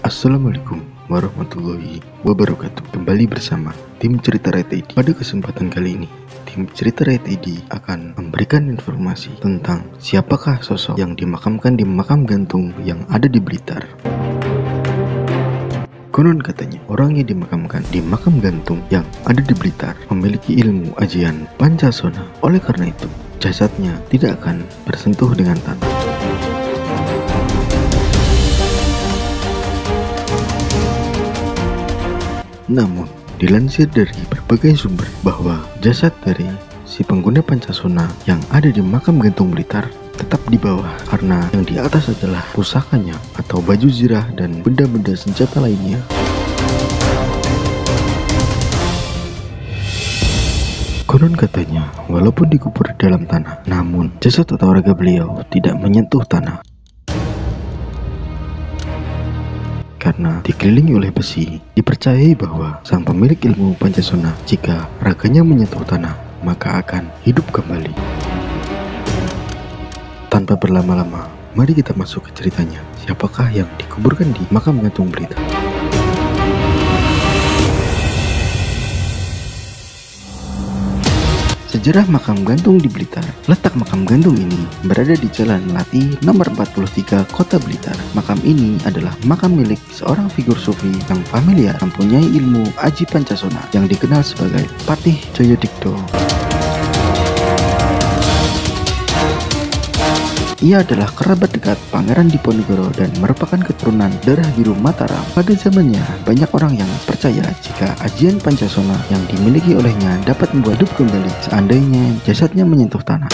Assalamualaikum warahmatullahi wabarakatuh. Kembali bersama tim cerita Right ID. Pada kesempatan kali ini, tim cerita Right ID akan memberikan informasi tentang siapakah sosok yang dimakamkan di makam gantung yang ada di Blitar. Konon katanya, orang yang dimakamkan di makam gantung yang ada di Blitar memiliki ilmu ajian Pancasona. Oleh karena itu, jasadnya tidak akan bersentuh dengan tanah. Namun, dilansir dari berbagai sumber bahwa jasad dari si pengguna Pancasona yang ada di makam gantung Blitar tetap di bawah karena yang di atas adalah pusakanya atau baju zirah dan benda-benda senjata lainnya. Konon katanya, walaupun dikubur di dalam tanah, namun jasad atau raga beliau tidak menyentuh tanah. Karena dikelilingi oleh besi, dipercayai bahwa sang pemilik ilmu Pancasona jika raganya menyentuh tanah, maka akan hidup kembali. Tanpa berlama-lama, mari kita masuk ke ceritanya. Siapakah yang dikuburkan di makam gantung Blitar? Sejarah makam gantung di Blitar. Letak makam gantung ini berada di Jalan Melati nomor 43 Kota Blitar. Makam ini adalah makam milik seorang figur sufi yang familiar mempunyai ilmu aji Pancasona yang dikenal sebagai Patih Jayadikdo. Ia adalah kerabat dekat Pangeran Diponegoro dan merupakan keturunan darah biru Mataram. Pada zamannya, banyak orang yang percaya jika ajian Pancasona yang dimiliki olehnya dapat membuat hidup kembali seandainya jasadnya menyentuh tanah.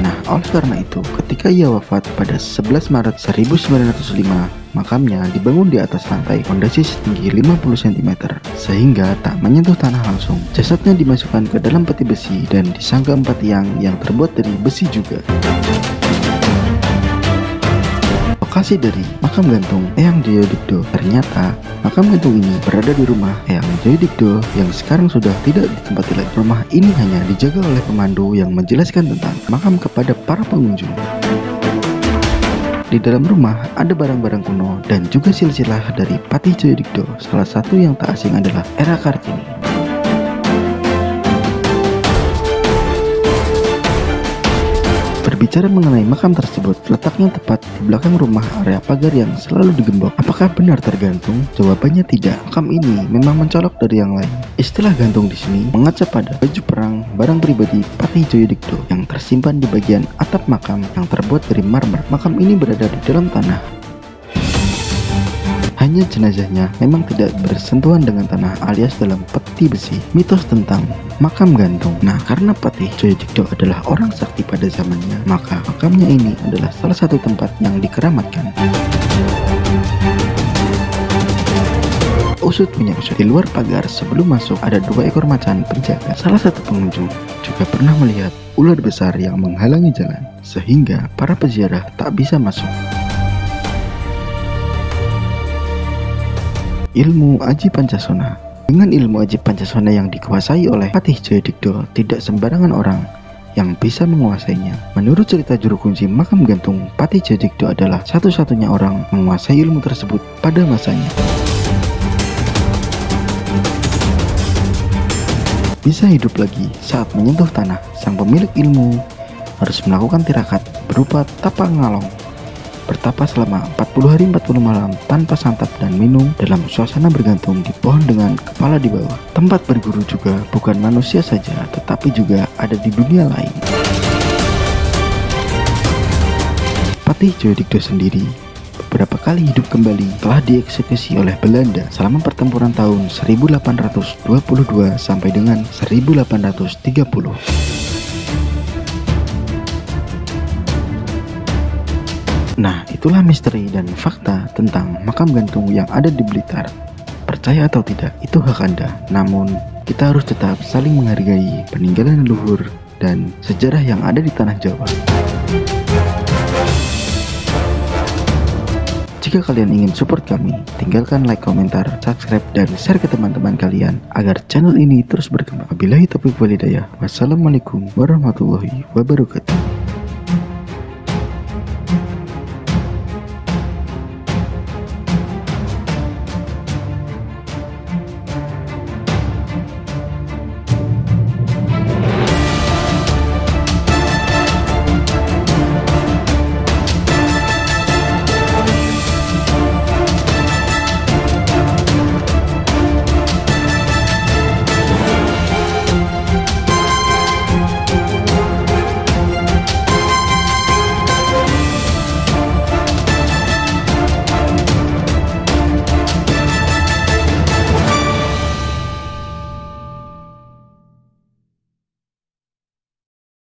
Nah, oleh karena itu, ketika ia wafat pada 11 Maret 1905, makamnya dibangun di atas lantai fondasi setinggi 50 cm sehingga tak menyentuh tanah langsung. Jasadnya dimasukkan ke dalam peti besi dan disangga 4 tiang yang terbuat dari besi juga. Lokasi dari makam gantung Eyang Jayadikdo. Ternyata makam gantung ini berada di rumah Eyang Jayadikdo yang sekarang sudah tidak ditempati lagi. Rumah ini hanya dijaga oleh pemandu yang menjelaskan tentang makam kepada para pengunjung. Di dalam rumah ada barang-barang kuno dan juga silsilah dari Patih Jayadikdo. Salah satu yang tak asing adalah era Kartini. Berbicara mengenai makam tersebut, letaknya tepat di belakang rumah area pagar yang selalu digembok. Apakah benar tergantung? Jawabannya tidak. Makam ini memang mencolok dari yang lain. Istilah gantung di sini mengacu pada baju perang, barang pribadi Patih Jayadikdo yang tersimpan di bagian atap makam yang terbuat dari marmer. Makam ini berada di dalam tanah. Hanya jenazahnya memang tidak bersentuhan dengan tanah alias dalam peti besi. Mitos tentang makam gantung. Nah, karena Patih Jayadikdo adalah orang sakti pada zamannya, maka makamnya ini adalah salah satu tempat yang dikeramatkan. Usut punya usut, di luar pagar sebelum masuk ada 2 ekor macan penjaga. Salah satu pengunjung juga pernah melihat ular besar yang menghalangi jalan, sehingga para peziarah tak bisa masuk. Ilmu aji Pancasona. Dengan ilmu aji Pancasona yang dikuasai oleh Patih Jayadikdo, tidak sembarangan orang yang bisa menguasainya. Menurut cerita juru kunci makam gantung, Patih Jayadikdo adalah satu-satunya orang menguasai ilmu tersebut pada masanya. Bisa hidup lagi saat menyentuh tanah, sang pemilik ilmu harus melakukan tirakat berupa tapa ngalong. Bertapa selama 40 hari 40 malam tanpa santap dan minum dalam suasana bergantung di pohon dengan kepala di bawah. Tempat berguru juga bukan manusia saja, tetapi juga ada di dunia lain. Patih Jayadikdo sendiri beberapa kali hidup kembali telah dieksekusi oleh Belanda selama pertempuran tahun 1822 sampai dengan 1830. Nah, itulah misteri dan fakta tentang makam gantung yang ada di Blitar. Percaya atau tidak, itu hak Anda. Namun, kita harus tetap saling menghargai peninggalan leluhur dan sejarah yang ada di tanah Jawa. Jika kalian ingin support kami, tinggalkan like, komentar, subscribe, dan share ke teman-teman kalian agar channel ini terus berkembang. Wabillahi taufiq walhidayah. Wassalamualaikum warahmatullahi wabarakatuh.